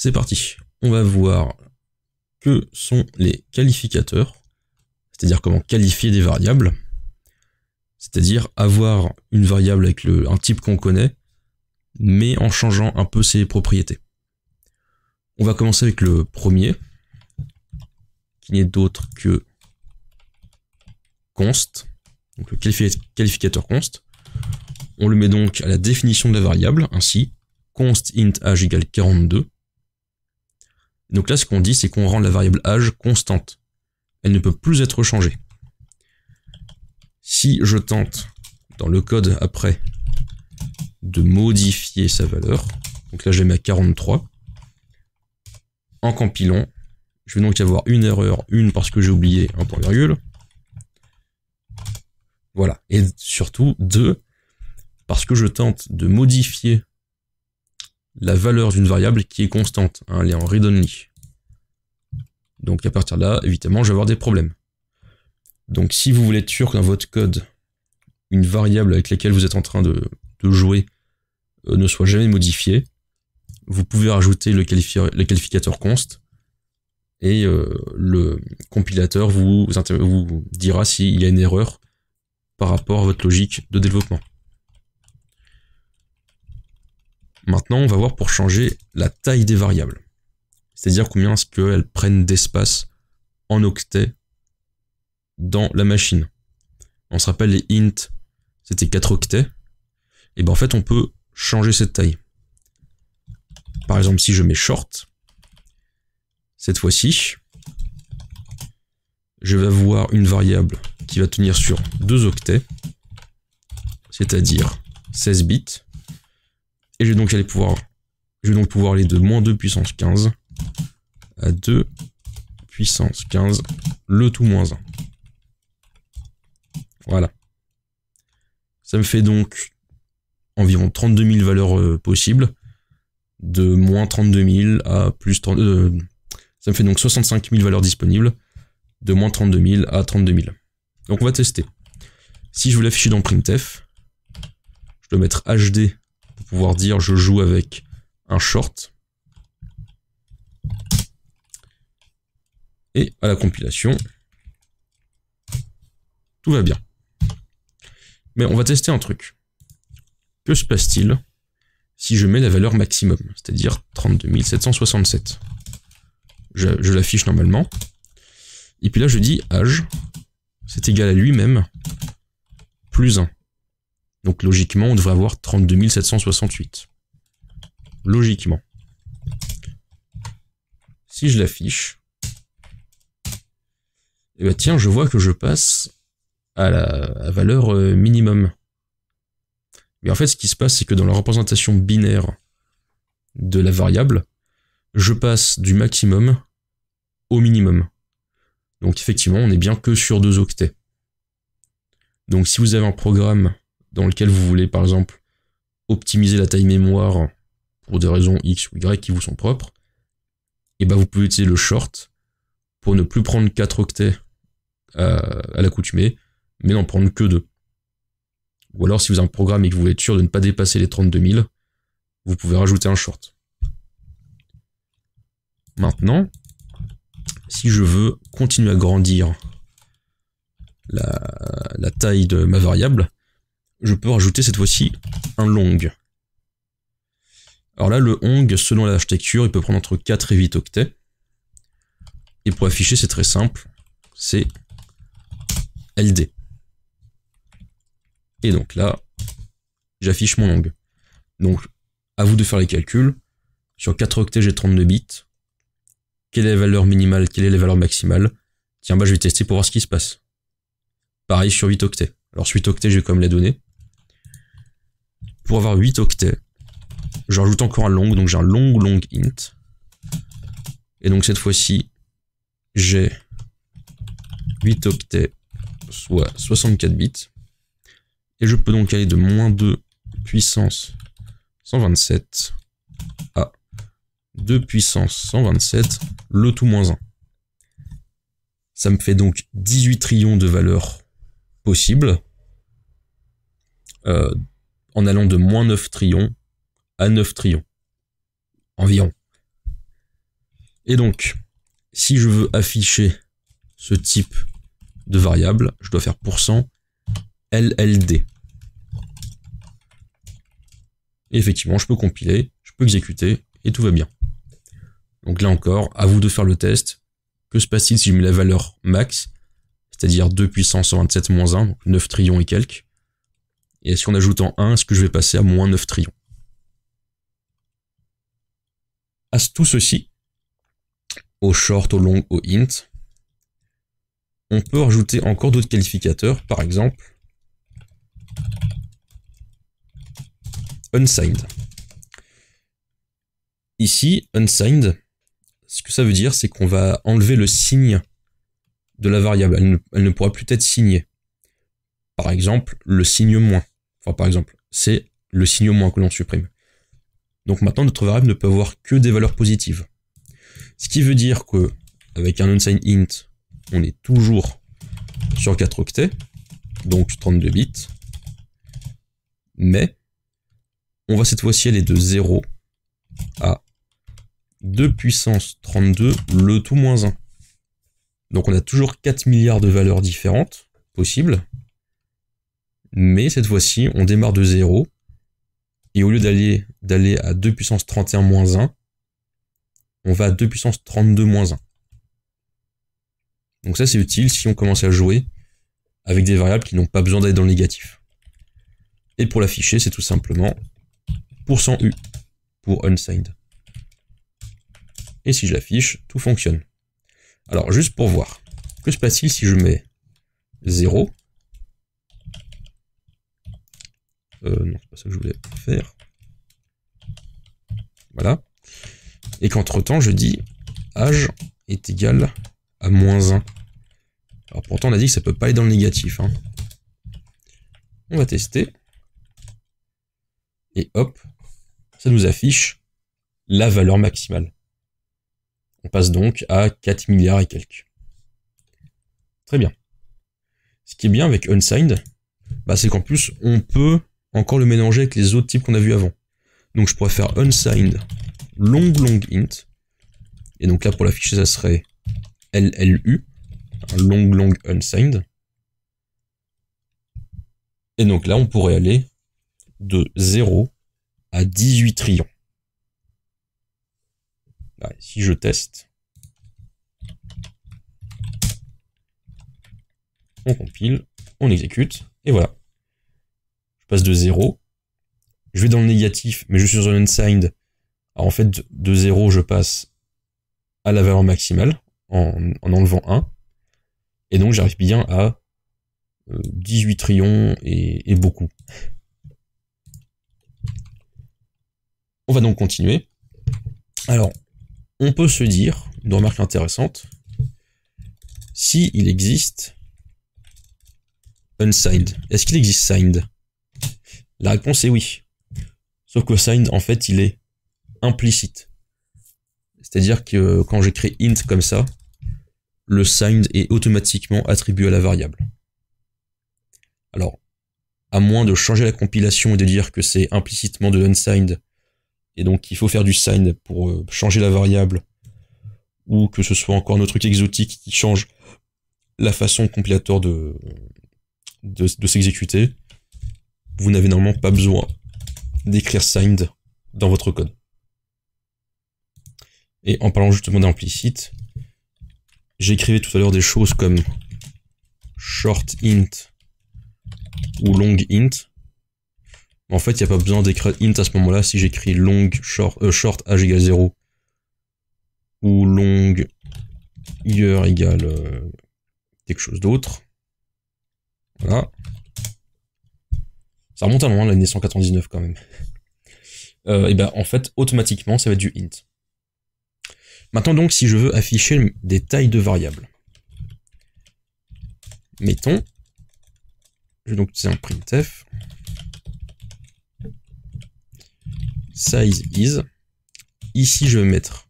C'est parti. On va voir que sont les qualificateurs, c'est-à-dire comment qualifier des variables, c'est-à-dire avoir une variable avec un type qu'on connaît, mais en changeant un peu ses propriétés. On va commencer avec le premier, qui n'est d'autre que const, donc le qualificateur const. On le met donc à la définition de la variable, ainsi const int age égale 42. Donc là, ce qu'on dit, c'est qu'on rend la variable âge constante. Elle ne peut plus être changée. Si je tente, dans le code après, de modifier sa valeur, donc là je mets à 43, en compilant, je vais donc avoir une erreur, une parce que j'ai oublié un point virgule. Voilà, et surtout, deux, parce que je tente de modifier la valeur d'une variable qui est constante, hein, elle est en read-only. Donc à partir de là, évidemment, je vais avoir des problèmes. Donc si vous voulez être sûr que dans votre code, une variable avec laquelle vous êtes en train de jouer ne soit jamais modifiée, vous pouvez rajouter le qualificateur const, et le compilateur vous dira s'il y a une erreur par rapport à votre logique de développement. Maintenant, on va voir pour changer la taille des variables. C'est-à-dire combien est-ce qu'elles prennent d'espace en octets dans la machine. On se rappelle les int, c'était 4 octets. Et ben en fait, on peut changer cette taille. Par exemple, si je mets short, cette fois-ci, je vais avoir une variable qui va tenir sur 2 octets, c'est-à-dire 16 bits. Et je vais donc pouvoir aller de -2 puissance 15 à 2 puissance 15, le tout -1. Voilà. Ça me fait donc environ 32 000 valeurs possibles, de -32 000 à plus 32 000. Ça me fait donc 65 000 valeurs disponibles, de -32 000 à 32 000. Donc on va tester. Si je veux l'afficher dans printf, je dois mettre HD pour pouvoir dire je joue avec un short. Et à la compilation, tout va bien. Mais on va tester un truc. Que se passe-t-il si je mets la valeur maximum, c'est-à-dire 32 767? Je l'affiche normalement. Et puis là, je dis âge, c'est égal à lui-même, plus 1. Donc logiquement, on devrait avoir 32 768. Logiquement. Si je l'affiche, et bah tiens, je vois que je passe à la valeur minimum. Mais en fait, ce qui se passe, c'est que dans la représentation binaire de la variable, je passe du maximum au minimum. Donc effectivement, on n'est bien que sur 2 octets. Donc si vous avez un programme dans lequel vous voulez, par exemple, optimiser la taille mémoire pour des raisons X ou Y qui vous sont propres, et ben vous pouvez utiliser le short pour ne plus prendre 4 octets à l'accoutumée, mais n'en prendre que 2. Ou alors, si vous avez un programme et que vous voulez être sûr de ne pas dépasser les 32 000, vous pouvez rajouter un short. Maintenant, si je veux continuer à grandir la taille de ma variable, je peux rajouter cette fois-ci un long. Alors là, le long, selon l'architecture, il peut prendre entre 4 et 8 octets. Et pour afficher, c'est très simple, c'est LD. Et donc là, j'affiche mon long. Donc, à vous de faire les calculs. Sur 4 octets, j'ai 32 bits. Quelle est la valeur minimale, quelle est la valeur maximale? Tiens, bah je vais tester pour voir ce qui se passe. Pareil sur 8 octets. Alors sur 8 octets, je vais quand même les donner. Pour avoir 8 octets, je rajoute encore un long, donc j'ai un long int. Et donc cette fois-ci, j'ai 8 octets, soit 64 bits. Et je peux donc aller de -2 puissance 127 à 2 puissance 127, le tout -1. Ça me fait donc 18 trillions de valeurs possibles, en allant de -9 trillions à 9 trillions, environ. Et donc, si je veux afficher ce type de variable, je dois faire %LLD. Et effectivement, je peux compiler, je peux exécuter, et tout va bien. Donc là encore, à vous de faire le test. Que se passe-t-il si je mets la valeur max, c'est-à-dire 2 puissance 127 moins 1, donc 9 trillions et quelques. Et si en ajoutant 1, est-ce que je vais passer à moins 9 trillions? À tout ceci, au short, au long, au int, on peut rajouter encore d'autres qualificateurs, par exemple unsigned. Ici, unsigned, ce que ça veut dire, c'est qu'on va enlever le signe de la variable. Elle ne pourra plus être signée. Par exemple, le signe moins. Enfin, par exemple, c'est le signe moins que l'on supprime. Donc maintenant, notre variable ne peut avoir que des valeurs positives. Ce qui veut dire que avec un unsigned int, on est toujours sur 4 octets, donc 32 bits. Mais on va cette fois-ci aller de 0 à 2 puissance 32, le tout moins 1. Donc on a toujours 4 milliards de valeurs différentes possibles. Mais cette fois-ci, on démarre de 0. Et au lieu d'aller à 2 puissance 31 moins 1, on va à 2 puissance 32 moins 1. Donc ça c'est utile si on commence à jouer avec des variables qui n'ont pas besoin d'aller dans le négatif. Et pour l'afficher, c'est tout simplement %U pour unsigned. Et si je l'affiche, tout fonctionne. Alors juste pour voir, que se passe-t-il si je mets 0 ? Non, c'est pas ça que je voulais faire. Voilà. Et qu'entre temps, je dis âge est égal à moins 1. Alors pourtant, on a dit que ça peut pas aller dans le négatif. Hein. On va tester. Et hop, ça nous affiche la valeur maximale. On passe donc à 4 milliards et quelques. Très bien. Ce qui est bien avec unsigned, c'est qu'en plus, on peut encore le mélanger avec les autres types qu'on a vus avant. Donc je pourrais faire unsigned long int. Et donc là, pour l'afficher, ça serait LLU, un long unsigned. Et donc là, on pourrait aller de 0 à 18 trillions. Là, si je teste, on compile, on exécute, et voilà. Je passe de 0, je vais dans le négatif, mais je suis sur un unsigned. Alors en fait, de 0, je passe à la valeur maximale, en enlevant 1, et donc j'arrive bien à 18 trillions et beaucoup. On va donc continuer. Alors, on peut se dire, une remarque intéressante, si il existe unsigned, est-ce qu'il existe signed? La réponse est oui. Sauf que signed, en fait, il est implicite. C'est-à-dire que quand j'écris int comme ça, le signed est automatiquement attribué à la variable. Alors, à moins de changer la compilation et de dire que c'est implicitement de l'unsigned, et donc il faut faire du signed pour changer la variable, ou que ce soit encore un autre truc exotique qui change la façon compilatoire de s'exécuter, vous n'avez normalement pas besoin d'écrire signed dans votre code. Et en parlant justement d'implicite, j'écrivais tout à l'heure des choses comme short int ou long int. En fait, il n'y a pas besoin d'écrire int à ce moment-là si j'écris long short âge égale 0 ou long year égale quelque chose d'autre. Voilà. Ça remonte à loin, l'année 199 quand même. Et en fait, automatiquement, ça va être du int. Maintenant donc, si je veux afficher des tailles de variables, mettons, je vais donc utiliser un printf, size is, ici je vais mettre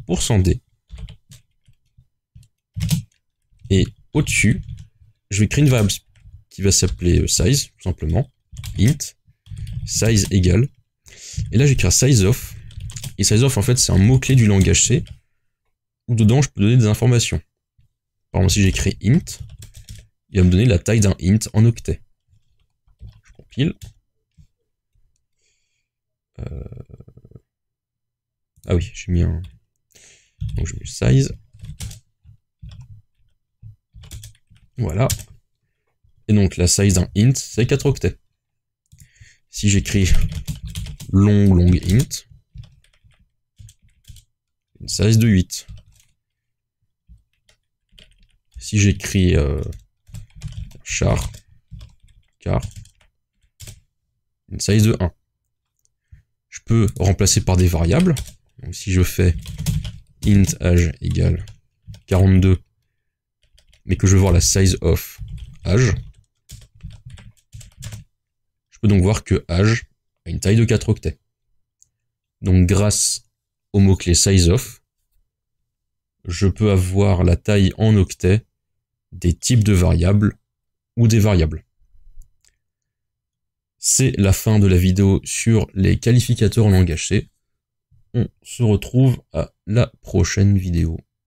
%d, et au-dessus, je vais créer une variable qui va s'appeler size, tout simplement, int, size égale, et là j'écris size of, et size of en fait c'est un mot-clé du langage C, où dedans je peux donner des informations. Par exemple, si j'écris int, il va me donner la taille d'un int en octets. Je compile. Ah oui, j'ai mis un... Donc je mets le size. Voilà. Et donc la size d'un int, c'est 4 octets. Si j'écris long int, une size de 8. Si j'écris car, une size de 1. Je peux remplacer par des variables. Donc si je fais int age égale 42, mais que je veux voir la size of age, je peux donc voir que age a une taille de 4 octets. Donc grâce au mot-clé size of, je peux avoir la taille en octets des types de variables ou des variables. C'est la fin de la vidéo sur les qualificateurs en langage C. On se retrouve à la prochaine vidéo.